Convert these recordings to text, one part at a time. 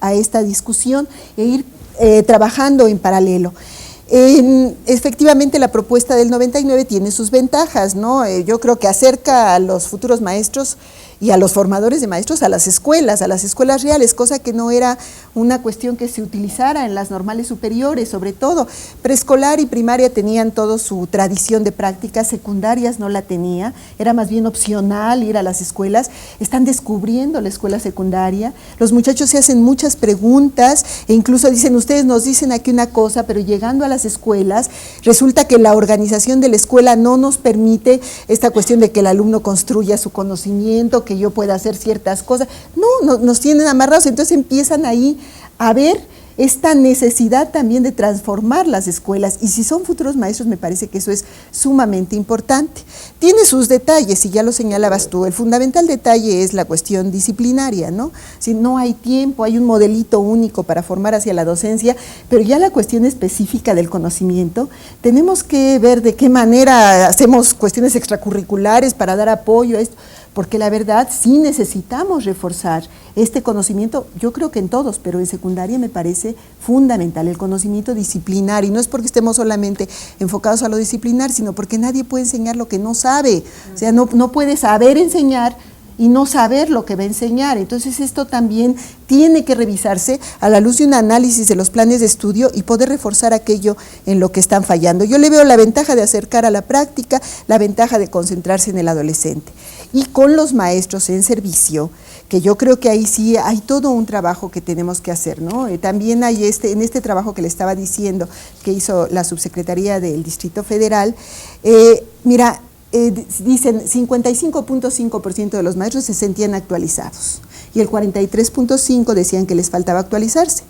a esta discusión e ir trabajando en paralelo. Efectivamente la propuesta del 99 tiene sus ventajas, ¿no? Yo creo que acerca a los futuros maestros y a los formadores de maestros a las escuelas reales, cosa que no era una cuestión que se utilizara en las normales superiores, sobre todo. Preescolar y primaria tenían toda su tradición de prácticas, secundarias no la tenía, era más bien opcional ir a las escuelas, están descubriendo la escuela secundaria, los muchachos se hacen muchas preguntas e incluso dicen, ustedes nos dicen aquí una cosa, pero llegando a las escuelas, resulta que la organización de la escuela no nos permite esta cuestión de que el alumno construya su conocimiento, que yo pueda hacer ciertas cosas, no, nos tienen amarrados, entonces empiezan ahí a ver esta necesidad también de transformar las escuelas, y si son futuros maestros me parece que eso es sumamente importante. Tiene sus detalles, y ya lo señalabas tú, el fundamental detalle es la cuestión disciplinaria, ¿no? Si no hay tiempo, hay un modelito único para formar hacia la docencia, pero ya la cuestión específica del conocimiento, tenemos que ver de qué manera hacemos cuestiones extracurriculares para dar apoyo a esto, porque la verdad sí necesitamos reforzar este conocimiento, yo creo que en todos, pero en secundaria me parece fundamental el conocimiento disciplinar, y no es porque estemos solamente enfocados a lo disciplinar, sino porque nadie puede enseñar lo que no sabe, o sea, no puede saber enseñar y no saber lo que va a enseñar. Entonces esto también tiene que revisarse a la luz de un análisis de los planes de estudio y poder reforzar aquello en lo que están fallando. Yo le veo la ventaja de acercar a la práctica, la ventaja de concentrarse en el adolescente. Y con los maestros en servicio, que yo creo que ahí sí hay todo un trabajo que tenemos que hacer, ¿no? También hay en este trabajo que le estaba diciendo, que hizo la Subsecretaría del Distrito Federal, dicen 55.5% de los maestros se sentían actualizados y el 43.5% decían que les faltaba actualizarse.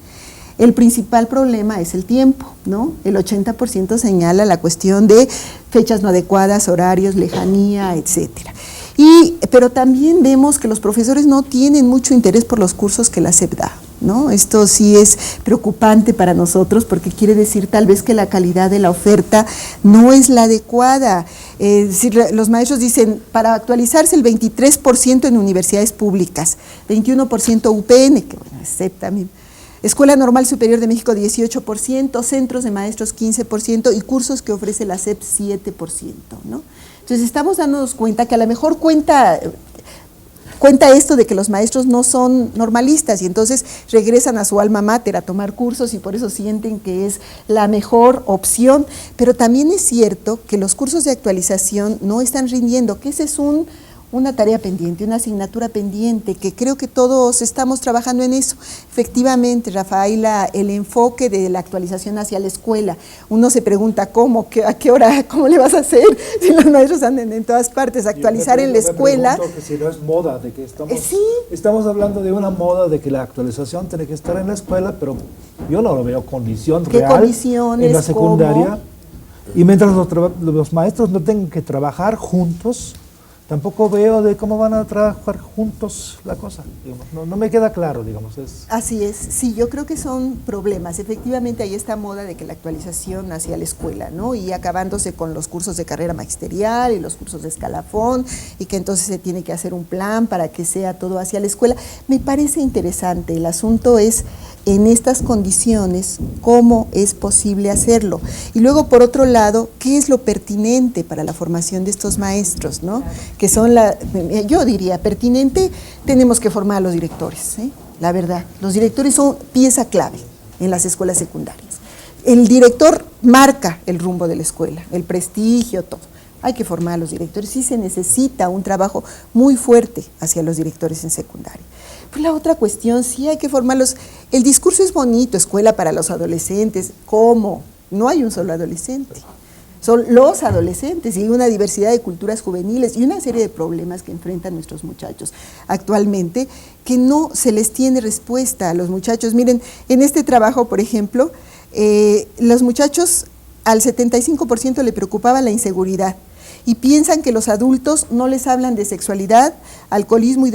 El principal problema es el tiempo, ¿no? El 80% señala la cuestión de fechas no adecuadas, horarios, lejanía, etcétera. Pero también vemos que los profesores no tienen mucho interés por los cursos que la SEP da, ¿no? Esto sí es preocupante para nosotros porque quiere decir tal vez que la calidad de la oferta no es la adecuada. Los maestros dicen, para actualizarse el 23% en universidades públicas, 21% UPN, que bueno, es SEP también. Escuela Normal Superior de México 18%, centros de maestros 15% y cursos que ofrece la SEP 7%, ¿no? Entonces estamos dándonos cuenta que a lo mejor cuenta esto de que los maestros no son normalistas y entonces regresan a su alma mater a tomar cursos y por eso sienten que es la mejor opción, pero también es cierto que los cursos de actualización no están rindiendo, que ese es una tarea pendiente, una asignatura pendiente, que creo que todos estamos trabajando en eso. Efectivamente, Rafaela, el enfoque de la actualización hacia la escuela, uno se pregunta ¿cómo? ¿A qué hora? ¿Cómo le vas a hacer? Si los maestros andan en todas partes, actualizar en la escuela. Que si no es moda, de que estamos hablando de una moda de que la actualización tiene que estar en la escuela, pero yo no lo veo condición real en la secundaria. ¿Cómo? Y mientras los maestros no tengan que trabajar juntos, tampoco veo de cómo van a trabajar juntos la cosa, digamos. No me queda claro, digamos. Así es, sí, yo creo que son problemas, efectivamente hay esta moda de que la actualización hacia la escuela, ¿no? Y acabándose con los cursos de carrera magisterial y los cursos de escalafón, y que entonces se tiene que hacer un plan para que sea todo hacia la escuela. Me parece interesante, el asunto es en estas condiciones, ¿cómo es posible hacerlo? Y luego, por otro lado, ¿qué es lo pertinente para la formación de estos maestros, ¿no? Que son yo diría, pertinente, tenemos que formar a los directores, ¿eh? La verdad, los directores son pieza clave en las escuelas secundarias. El director marca el rumbo de la escuela, el prestigio, todo. Hay que formar a los directores, sí se necesita un trabajo muy fuerte hacia los directores en secundaria. Pues la otra cuestión, sí hay que formarlos. El discurso es bonito, escuela para los adolescentes. ¿Cómo? No hay un solo adolescente. Son los adolescentes y una diversidad de culturas juveniles y una serie de problemas que enfrentan nuestros muchachos actualmente que no se les tiene respuesta a los muchachos. Miren, en este trabajo, por ejemplo, los muchachos al 75% le preocupaba la inseguridad y piensan que los adultos no les hablan de sexualidad, alcoholismo y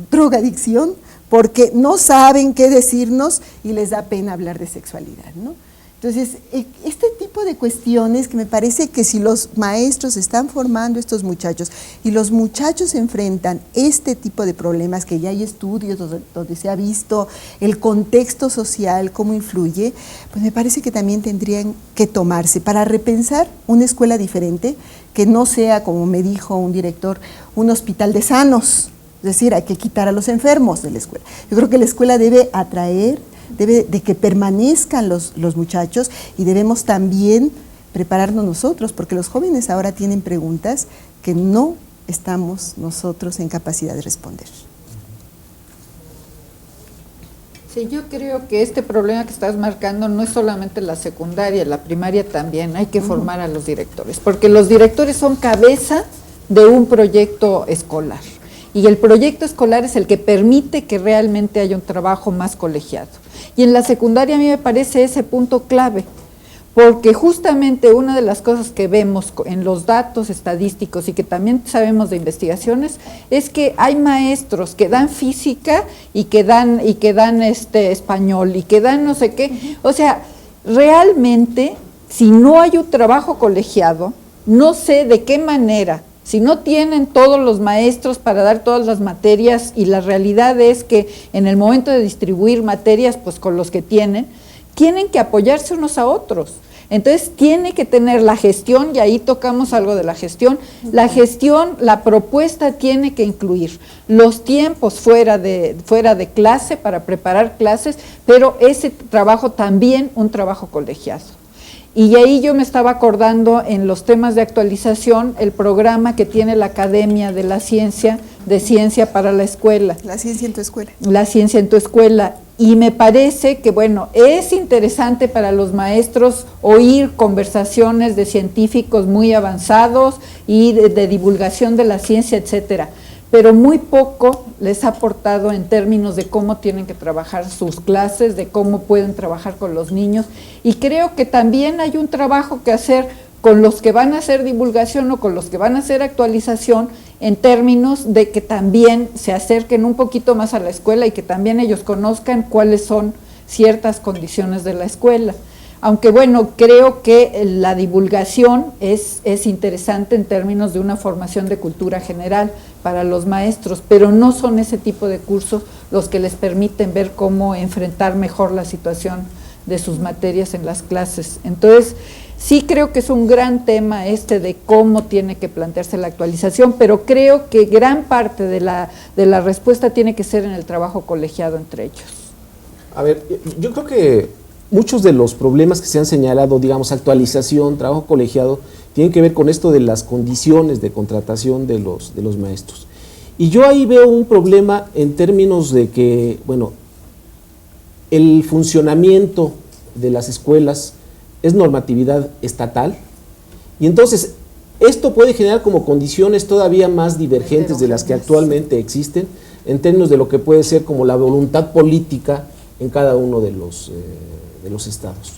drogadicción porque no saben qué decirnos y les da pena hablar de sexualidad, ¿no? Entonces, este tipo de cuestiones que me parece que si los maestros están formando estos muchachos y los muchachos enfrentan este tipo de problemas, que ya hay estudios donde se ha visto el contexto social, cómo influye, pues me parece que también tendrían que tomarse para repensar una escuela diferente, que no sea, como me dijo un director, un hospital de sanos, es decir, hay que quitar a los enfermos de la escuela. Yo creo que la escuela debe atraer, debe de que permanezcan los muchachos, y debemos también prepararnos nosotros, porque los jóvenes ahora tienen preguntas que no estamos nosotros en capacidad de responder. Sí, yo creo que este problema que estás marcando no es solamente la secundaria, la primaria también, hay que formar a los directores, porque los directores son cabeza de un proyecto escolar, y el proyecto escolar es el que permite que realmente haya un trabajo más colegiado. Y en la secundaria a mí me parece ese punto clave, porque justamente una de las cosas que vemos en los datos estadísticos y que también sabemos de investigaciones es que hay maestros que dan física y que dan español y que dan no sé qué. O sea, realmente si no hay un trabajo colegiado, no sé de qué manera, si no tienen todos los maestros para dar todas las materias, y la realidad es que en el momento de distribuir materias, pues con los que tienen que apoyarse unos a otros. Entonces tiene que tener la gestión, y ahí tocamos algo de la gestión, la propuesta tiene que incluir los tiempos fuera de clase para preparar clases, pero ese trabajo también un trabajo colegiado. Y ahí yo me estaba acordando en los temas de actualización, el programa que tiene la Academia de la Ciencia, de Ciencia para la Escuela. La ciencia en tu escuela. La ciencia en tu escuela. Y me parece que, bueno, es interesante para los maestros oír conversaciones de científicos muy avanzados y de divulgación de la ciencia, etcétera, pero muy poco les ha aportado en términos de cómo tienen que trabajar sus clases, de cómo pueden trabajar con los niños, y creo que también hay un trabajo que hacer con los que van a hacer divulgación o con los que van a hacer actualización, en términos de que también se acerquen un poquito más a la escuela y que también ellos conozcan cuáles son ciertas condiciones de la escuela. Aunque bueno, creo que la divulgación es interesante en términos de una formación de cultura general para los maestros, pero no son ese tipo de cursos los que les permiten ver cómo enfrentar mejor la situación de sus materias en las clases. Entonces, sí creo que es un gran tema de cómo tiene que plantearse la actualización, pero creo que gran parte de la respuesta tiene que ser en el trabajo colegiado entre ellos. A ver, yo creo que muchos de los problemas que se han señalado, digamos, actualización, trabajo colegiado, tienen que ver con esto de las condiciones de contratación de los maestros. Y yo ahí veo un problema en términos de que, bueno, el funcionamiento de las escuelas es normatividad estatal, y entonces esto puede generar como condiciones todavía más divergentes de las que actualmente existen, en términos de lo que puede ser como la voluntad política en cada uno de los estados.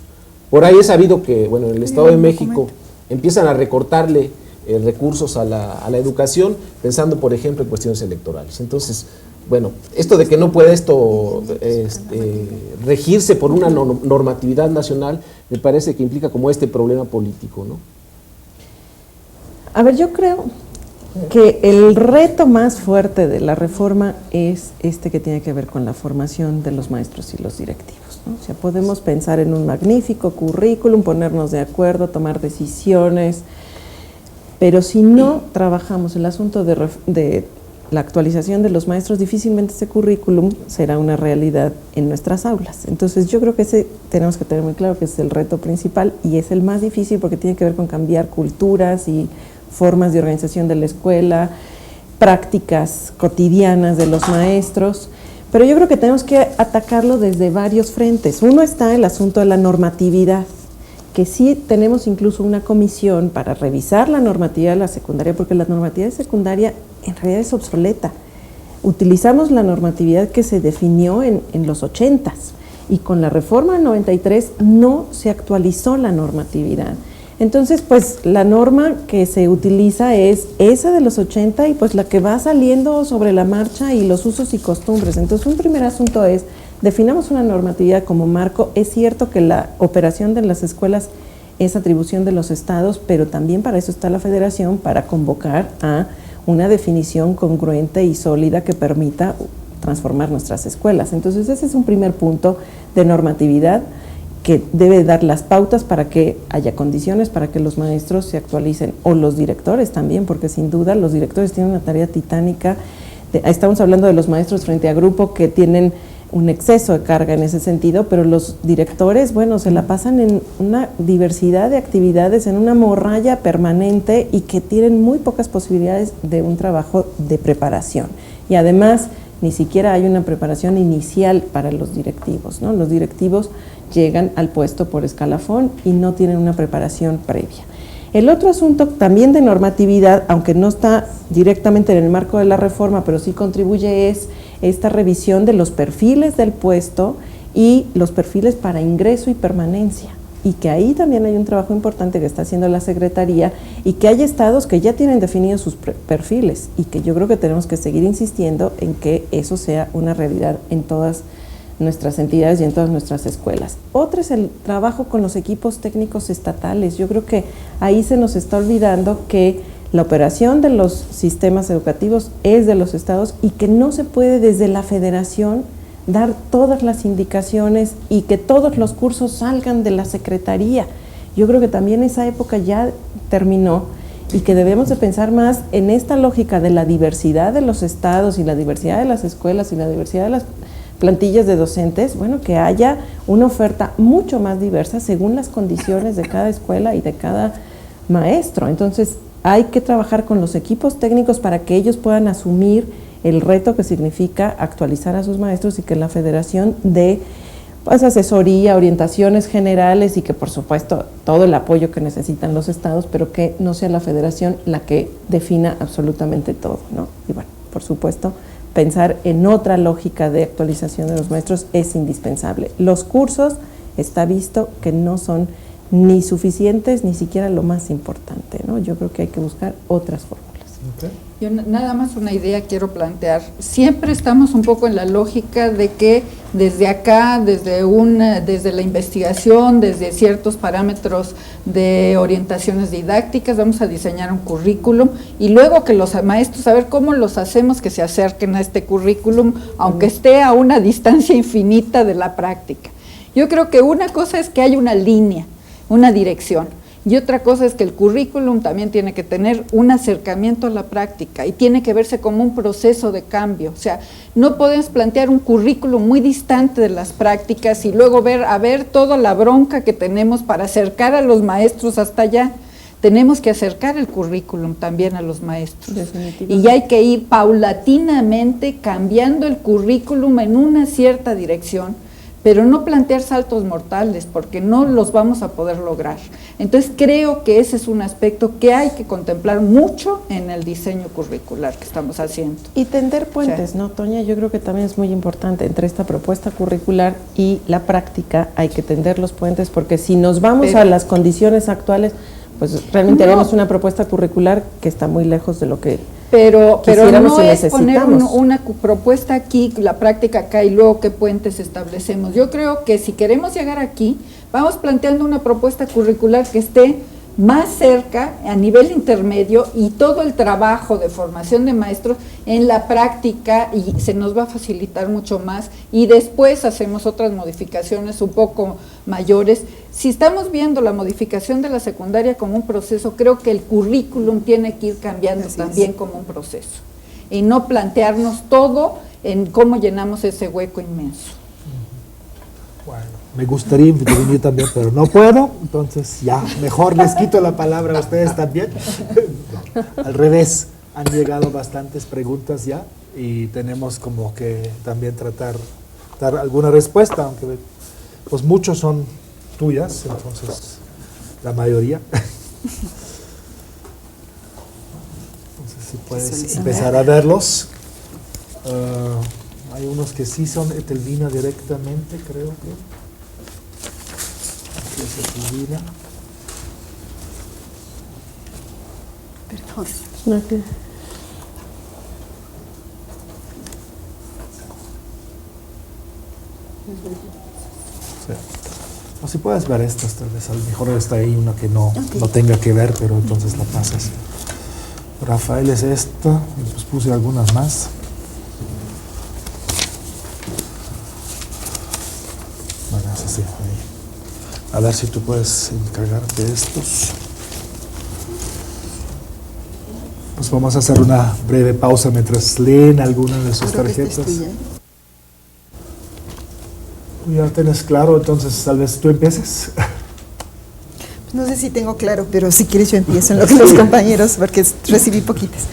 Por ahí he sabido que, bueno, en el Estado de México empiezan a recortarle recursos a la educación, pensando, por ejemplo, en cuestiones electorales. Entonces, bueno, esto de que no puede regirse por una normatividad nacional, me parece que implica como este problema político, ¿no? A ver, yo creo que el reto más fuerte de la reforma es que tiene que ver con la formación de los maestros y los directivos, ¿no? O sea, podemos pensar en un magnífico currículum, ponernos de acuerdo, tomar decisiones, pero si no trabajamos el asunto de la actualización de los maestros, difícilmente ese currículum será una realidad en nuestras aulas. Entonces yo creo que tenemos que tener muy claro que es el reto principal y es el más difícil porque tiene que ver con cambiar culturas y formas de organización de la escuela, prácticas cotidianas de los maestros, pero yo creo que tenemos que atacarlo desde varios frentes. Uno está el asunto de la normatividad, que sí tenemos incluso una comisión para revisar la normatividad de la secundaria, porque la normatividad de secundaria en realidad es obsoleta. Utilizamos la normatividad que se definió en los 80s y con la reforma del 93 no se actualizó la normatividad. Entonces, pues la norma que se utiliza es esa de los 80 y pues la que va saliendo sobre la marcha y los usos y costumbres. Entonces, un primer asunto es definamos una normatividad como marco. Es cierto que la operación de las escuelas es atribución de los estados, pero también para eso está la federación, para convocar a una definición congruente y sólida que permita transformar nuestras escuelas. Entonces ese es un primer punto de normatividad que debe dar las pautas para que haya condiciones para que los maestros se actualicen, o los directores también, porque sin duda los directores tienen una tarea titánica. Estamos hablando de los maestros frente a grupo que tienen un exceso de carga en ese sentido, pero los directores, bueno, se la pasan en una diversidad de actividades, en una morralla permanente y que tienen muy pocas posibilidades de un trabajo de preparación. Y además, ni siquiera hay una preparación inicial para los directivos, ¿no? Los directivos llegan al puesto por escalafón y no tienen una preparación previa. El otro asunto también de normatividad, aunque no está directamente en el marco de la reforma, pero sí contribuye, es esta revisión de los perfiles del puesto y los perfiles para ingreso y permanencia. Y que ahí también hay un trabajo importante que está haciendo la Secretaría, y que hay estados que ya tienen definidos sus perfiles, y que yo creo que tenemos que seguir insistiendo en que eso sea una realidad en todas nuestras entidades y en todas nuestras escuelas. Otro es el trabajo con los equipos técnicos estatales. Yo creo que ahí se nos está olvidando que la operación de los sistemas educativos es de los estados y que no se puede desde la federación dar todas las indicaciones y que todos los cursos salgan de la Secretaría. Yo creo que también esa época ya terminó y que debemos de pensar más en esta lógica de la diversidad de los estados y la diversidad de las escuelas y la diversidad de las plantillas de docentes, bueno, que haya una oferta mucho más diversa según las condiciones de cada escuela y de cada maestro. Entonces, hay que trabajar con los equipos técnicos para que ellos puedan asumir el reto que significa actualizar a sus maestros y que la federación dé pues, asesoría, orientaciones generales y que por supuesto todo el apoyo que necesitan los estados, pero que no sea la federación la que defina absolutamente todo, ¿no? Y bueno, por supuesto, pensar en otra lógica de actualización de los maestros es indispensable. Los cursos está visto que no son ni suficientes, ni siquiera lo más importante, ¿no? Yo creo que hay que buscar otras fórmulas. Okay. Yo nada más una idea quiero plantear. Siempre estamos un poco en la lógica de que desde acá, desde la investigación, desde ciertos parámetros de orientaciones didácticas, vamos a diseñar un currículum y luego que los maestros, a ver cómo los hacemos que se acerquen a este currículum, aunque esté a una distancia infinita de la práctica. Yo creo que una cosa es que haya una línea, una dirección. Y otra cosa es que el currículum también tiene que tener un acercamiento a la práctica y tiene que verse como un proceso de cambio. O sea, no podemos plantear un currículum muy distante de las prácticas y luego ver toda la bronca que tenemos para acercar a los maestros hasta allá. Tenemos que acercar el currículum también a los maestros. Y hay que ir paulatinamente cambiando el currículum en una cierta dirección, pero no plantear saltos mortales, porque no los vamos a poder lograr. Entonces creo que ese es un aspecto que hay que contemplar mucho en el diseño curricular que estamos haciendo. Y tender puentes, ¿no, Toña? Yo creo que también es muy importante entre esta propuesta curricular y la práctica, hay que tender los puentes, porque si nos vamos a las condiciones actuales, pues realmente haremos una propuesta curricular que está muy lejos de lo que pero no es poner una propuesta aquí, la práctica acá y luego qué puentes establecemos. Yo creo que si queremos llegar aquí, vamos planteando una propuesta curricular que esté más cerca, a nivel intermedio, y todo el trabajo de formación de maestros en la práctica, y se nos va a facilitar mucho más, y después hacemos otras modificaciones un poco mayores. Si estamos viendo la modificación de la secundaria como un proceso, creo que el currículum tiene que ir cambiando también como un proceso, y no plantearnos todo en cómo llenamos ese hueco inmenso. Bueno, me gustaría intervenir también, pero no puedo, entonces ya, mejor les quito la palabra a ustedes también. No, al revés, han llegado bastantes preguntas ya y tenemos como que también dar alguna respuesta, aunque pues muchos son tuyas, entonces la mayoría. Entonces si puedes empezar a verlos. Hay unos que sí son Etelvina directamente, creo que. Aquí es Etelvina. Perdón. Okay. Sí. O si puedes ver estas, tal vez a lo mejor está ahí una que no tenga que ver, pero entonces la pasas. Rafael es esta, y pues puse algunas más. Bueno, es así, ahí. A ver si tú puedes encargarte de estos. Pues vamos a hacer una breve pausa mientras leen algunas de sus tarjetas. Tú ya tienes claro, entonces tal vez tú empieces. No sé si tengo claro, pero si quieres yo empiezo en lo que los compañeros, porque recibí poquitas.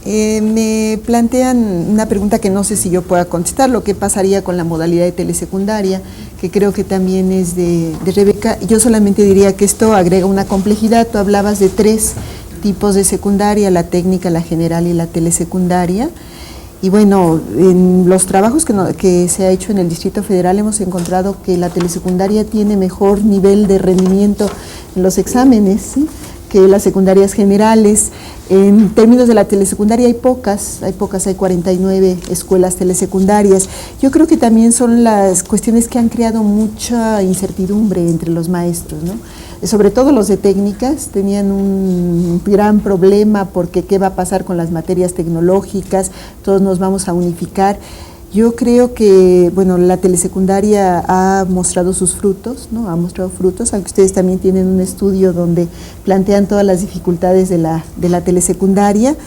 Me plantean una pregunta que no sé si yo pueda contestar, lo que pasaría con la modalidad de telesecundaria, que creo que también es de Rebeca. Yo solamente diría que esto agrega una complejidad. Tú hablabas de 3 tipos de secundaria, la técnica, la general y la telesecundaria. Y bueno, en los trabajos que se ha hecho en el Distrito Federal hemos encontrado que la telesecundaria tiene mejor nivel de rendimiento en los exámenes, ¿sí?, que las secundarias generales. En términos de la telesecundaria hay 49 escuelas telesecundarias. Yo creo que también son las cuestiones que han creado mucha incertidumbre entre los maestros, ¿no? Sobre todo los de técnicas tenían un gran problema porque qué va a pasar con las materias tecnológicas, todos nos vamos a unificar. Yo creo que, bueno, la telesecundaria ha mostrado sus frutos, ¿no? Ha mostrado frutos, aunque ustedes también tienen un estudio donde plantean todas las dificultades de la telesecundaria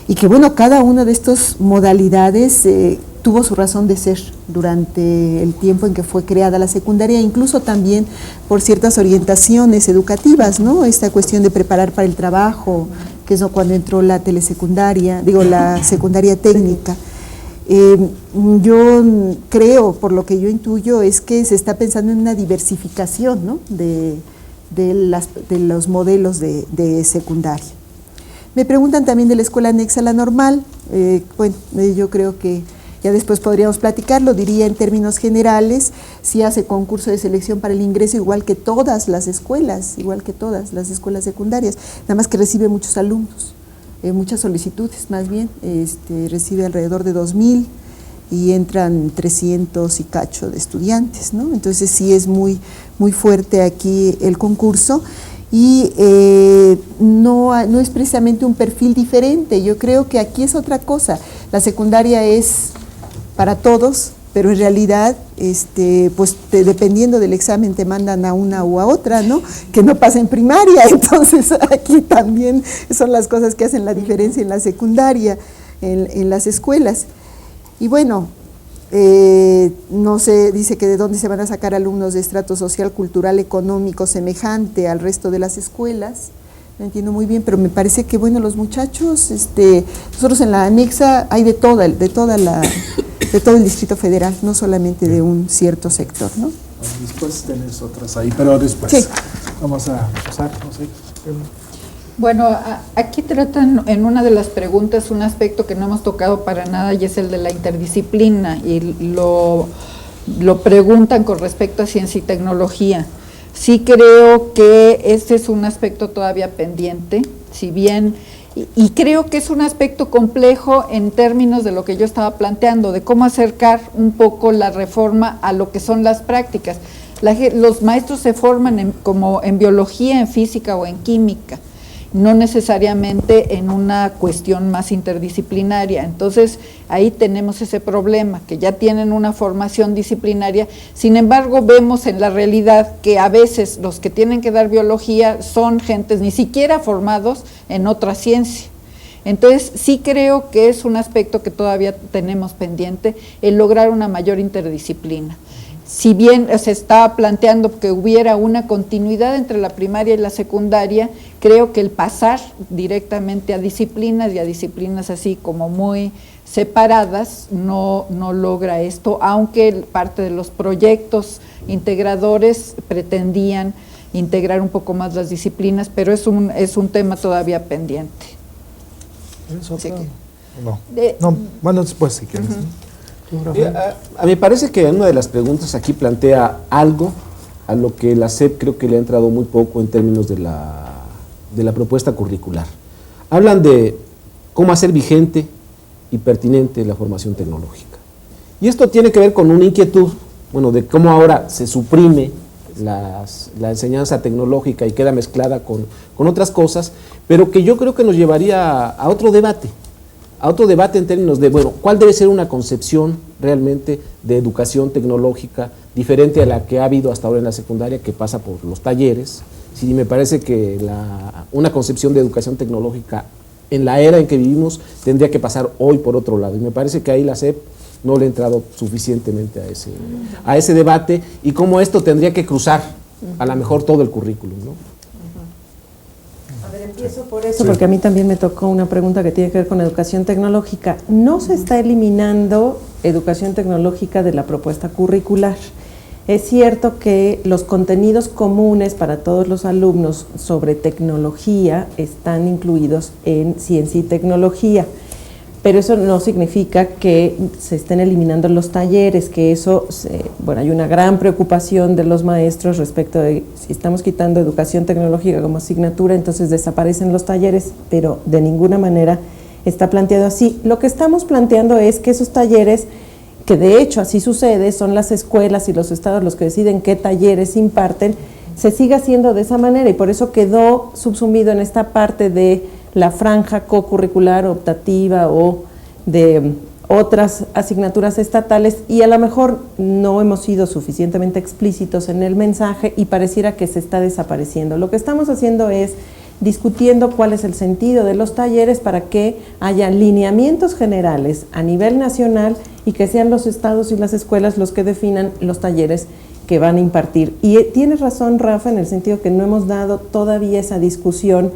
y que, bueno, cada una de estas modalidades tuvo su razón de ser durante el tiempo en que fue creada la secundaria, incluso también por ciertas orientaciones educativas, ¿no? Esta cuestión de preparar para el trabajo, que es cuando entró la telesecundaria, la secundaria técnica. Yo creo, por lo que yo intuyo, es que se está pensando en una diversificación, ¿no?, de los modelos de secundaria. Me preguntan también de la escuela anexa a la normal. Bueno, yo creo que ya después podríamos platicarlo, diría en términos generales, si hace concurso de selección para el ingreso igual que todas las escuelas secundarias, nada más que recibe muchos alumnos. Muchas solicitudes, más bien, recibe alrededor de 2,000 y entran 300 y cacho de estudiantes, ¿no? Entonces sí es muy, muy fuerte aquí el concurso y no es precisamente un perfil diferente. Yo creo que aquí es otra cosa. La secundaria es para todos, pero en realidad, pues dependiendo del examen te mandan a una u a otra, ¿no?, que no pasa en primaria. Entonces aquí también son las cosas que hacen la diferencia en la secundaria, en las escuelas. Y bueno, no sé, dice que de dónde se van a sacar alumnos de estrato social, cultural, económico semejante al resto de las escuelas. No entiendo muy bien, pero me parece que, bueno, los muchachos, nosotros en la anexa hay de todo el Distrito Federal, no solamente de un cierto sector, ¿no? Bueno, después tenés otras ahí, pero después sí. Vamos a pasar, no sé. Bueno, aquí tratan en una de las preguntas un aspecto que no hemos tocado para nada y es el de la interdisciplina y lo preguntan con respecto a ciencia y tecnología. Sí creo que este es un aspecto todavía pendiente, si bien, y creo que es un aspecto complejo en términos de lo que yo estaba planteando, de cómo acercar un poco la reforma a lo que son las prácticas. Los maestros se forman como en biología, en física o en química, no necesariamente en una cuestión más interdisciplinaria. Entonces, ahí tenemos ese problema, que ya tienen una formación disciplinaria, sin embargo, vemos en la realidad que a veces los que tienen que dar biología son gentes ni siquiera formados en otra ciencia. Entonces, sí creo que es un aspecto que todavía tenemos pendiente, el lograr una mayor interdisciplina. Si bien se está planteando que hubiera una continuidad entre la primaria y la secundaria, creo que el pasar directamente a disciplinas y a disciplinas así como muy separadas no logra esto, aunque parte de los proyectos integradores pretendían integrar un poco más las disciplinas, pero es un tema todavía pendiente. ¿Es otra? No, bueno, después si quieres. A mí me parece que una de las preguntas aquí plantea algo a lo que la SEP creo que le ha entrado muy poco en términos de la propuesta curricular. Hablan de cómo hacer vigente y pertinente la formación tecnológica. Y esto tiene que ver con una inquietud de cómo ahora se suprime la enseñanza tecnológica y queda mezclada con otras cosas, pero que yo creo que nos llevaría a otro debate en términos de, ¿cuál debe ser una concepción realmente de educación tecnológica diferente a la que ha habido hasta ahora en la secundaria, que pasa por los talleres? Sí, me parece que una concepción de educación tecnológica en la era en que vivimos tendría que pasar hoy por otro lado, y me parece que ahí la SEP no le ha entrado suficientemente a ese debate, y cómo esto tendría que cruzar a lo mejor todo el currículum, ¿no? A ver, empiezo por eso, porque a mí también me tocó una pregunta que tiene que ver con educación tecnológica. No se está eliminando educación tecnológica de la propuesta curricular. Es cierto que los contenidos comunes para todos los alumnos sobre tecnología están incluidos en ciencia y tecnología, pero eso no significa que se estén eliminando los talleres, que eso, hay una gran preocupación de los maestros respecto de si estamos quitando educación tecnológica como asignatura, entonces desaparecen los talleres, pero de ninguna manera está planteado así. Lo que estamos planteando es que esos talleres, que de hecho así sucede, son las escuelas y los estados los que deciden qué talleres imparten, se siga haciendo de esa manera, y por eso quedó subsumido en esta parte de la franja co-curricular optativa o de otras asignaturas estatales, y a lo mejor no hemos sido suficientemente explícitos en el mensaje y pareciera que se está desapareciendo. Lo que estamos haciendo es discutiendo cuál es el sentido de los talleres para que haya lineamientos generales a nivel nacional y que sean los estados y las escuelas los que definan los talleres que van a impartir. Y tienes razón, Rafa, en el sentido que no hemos dado todavía esa discusión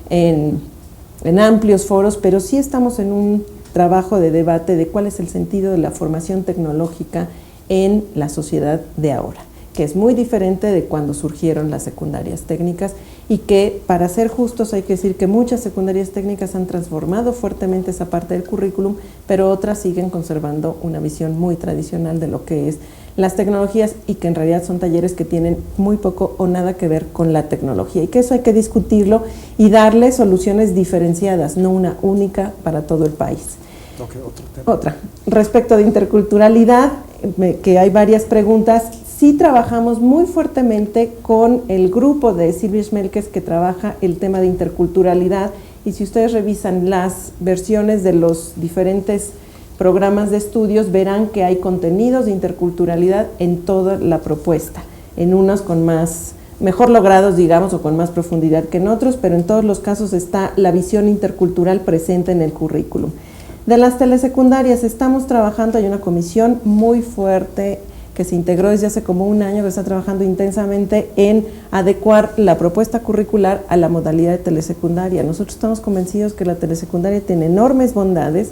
en amplios foros, pero sí estamos en un trabajo de debate de cuál es el sentido de la formación tecnológica en la sociedad de ahora, que es muy diferente de cuando surgieron las secundarias técnicas, y que, para ser justos, hay que decir que muchas secundarias técnicas han transformado fuertemente esa parte del currículum, pero otras siguen conservando una visión muy tradicional de lo que es las tecnologías, y que en realidad son talleres que tienen muy poco o nada que ver con la tecnología, y que eso hay que discutirlo y darle soluciones diferenciadas, no una única para todo el país. Okay, otro tema. Otra, respecto de interculturalidad, que hay varias preguntas. Sí trabajamos muy fuertemente con el grupo de Silvia Schmelkes que trabaja el tema de interculturalidad, y si ustedes revisan las versiones de los diferentes programas de estudios, verán que hay contenidos de interculturalidad en toda la propuesta, en unos con mejor logrados, digamos, o con más profundidad que en otros, pero en todos los casos está la visión intercultural presente en el currículum. De las telesecundarias estamos trabajando, hay una comisión muy fuerte que se integró desde hace como un año, que está trabajando intensamente en adecuar la propuesta curricular a la modalidad de telesecundaria. Nosotros estamos convencidos que la telesecundaria tiene enormes bondades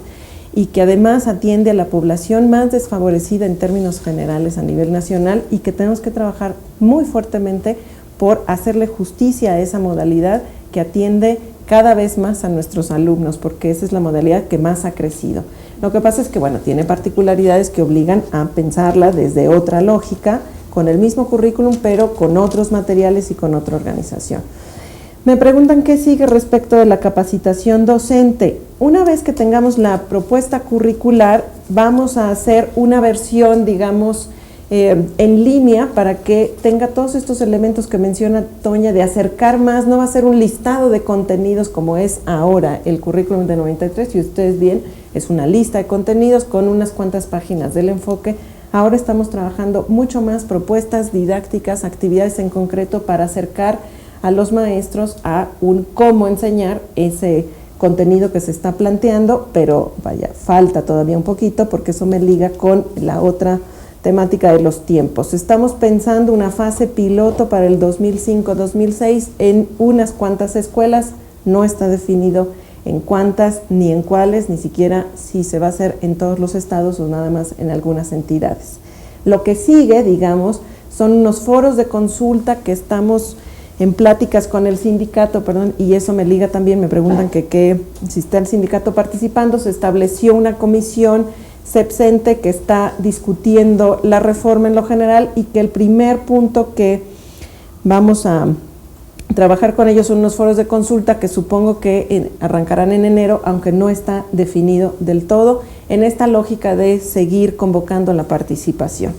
y que además atiende a la población más desfavorecida en términos generales a nivel nacional, y que tenemos que trabajar muy fuertemente por hacerle justicia a esa modalidad que atiende cada vez más a nuestros alumnos, porque esa es la modalidad que más ha crecido. Lo que pasa es que, tiene particularidades que obligan a pensarla desde otra lógica, con el mismo currículum, pero con otros materiales y con otra organización. Me preguntan qué sigue respecto de la capacitación docente. Una vez que tengamos la propuesta curricular, vamos a hacer una versión, digamos, en línea, para que tenga todos estos elementos que menciona Toña, de acercar más. No va a ser un listado de contenidos como es ahora el currículum de 93, si ustedes ven, es una lista de contenidos con unas cuantas páginas del enfoque. Ahora estamos trabajando mucho más propuestas didácticas, actividades en concreto, para acercar a los maestros a un cómo enseñar ese contenido que se está planteando, pero falta todavía un poquito, porque eso me liga con la otra temática de los tiempos. Estamos pensando una fase piloto para el 2005-2006 en unas cuantas escuelas, no está definido en cuántas ni en cuáles, ni siquiera si se va a hacer en todos los estados o nada más en algunas entidades. Lo que sigue, digamos, son unos foros de consulta que estamos en pláticas con el sindicato, y eso me liga también, me preguntan que si está el sindicato participando. Se estableció una comisión CEPCENTE que está discutiendo la reforma en lo general, y que el primer punto que vamos a trabajar con ellos son unos foros de consulta que supongo que arrancarán en enero, aunque no está definido del todo, en esta lógica de seguir convocando la participación.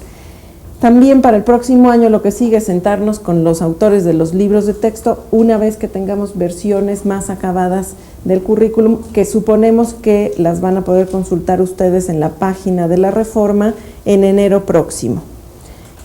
También para el próximo año lo que sigue es sentarnos con los autores de los libros de texto una vez que tengamos versiones más acabadas del currículum, que suponemos que las van a poder consultar ustedes en la página de la Reforma en enero próximo.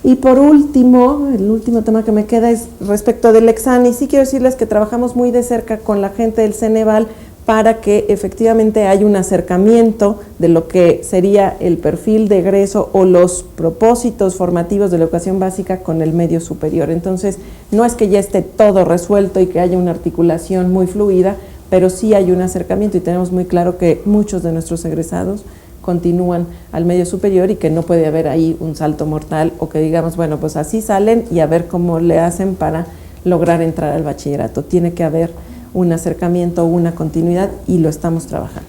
Y por último, el último tema que me queda es respecto del examen, y sí quiero decirles que trabajamos muy de cerca con la gente del Ceneval para que efectivamente haya un acercamiento de lo que sería el perfil de egreso o los propósitos formativos de la educación básica con el medio superior. Entonces, no es que ya esté todo resuelto y que haya una articulación muy fluida, pero sí hay un acercamiento y tenemos muy claro que muchos de nuestros egresados continúan al medio superior y que no puede haber ahí un salto mortal o que digamos, bueno, pues así salen y a ver cómo le hacen para lograr entrar al bachillerato. Tiene que haber un acercamiento, una continuidad y lo estamos trabajando.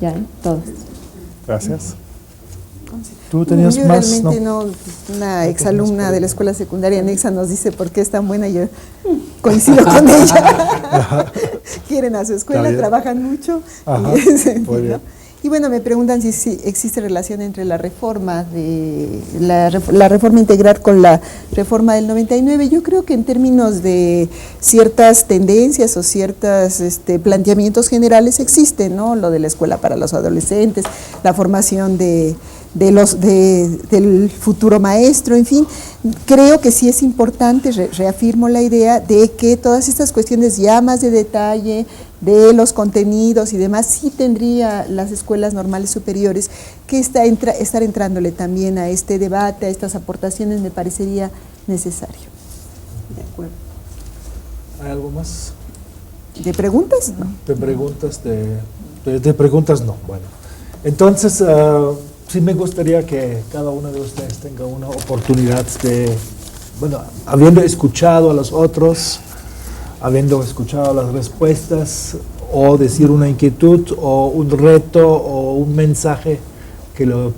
Ya, todos. Gracias. ¿Tú tenías yo más? Realmente no, una exalumna de la escuela secundaria anexa nos dice por qué es tan buena, yo coincido con ella. Quieren a su escuela, trabajan mucho. Ajá, muy bien. Y bueno, me preguntan si existe relación entre la reforma la reforma integral con la reforma del 99. Yo creo que en términos de ciertas tendencias o ciertos planteamientos generales existen, ¿no? Lo de la escuela para los adolescentes, la formación del futuro maestro, en fin, creo que sí es importante, reafirmo la idea de que todas estas cuestiones ya más de detalle, de los contenidos y demás, sí tendría las escuelas normales superiores que estar entrándole también a este debate, a estas aportaciones, me parecería necesario. De acuerdo. ¿Hay algo más? ¿De preguntas? No. De preguntas, de preguntas no. Bueno, entonces sí me gustaría que cada uno de ustedes tenga una oportunidad de, bueno, habiendo escuchado a los otros, habiendo escuchado las respuestas, o decir una inquietud, o un reto, o un mensaje que lo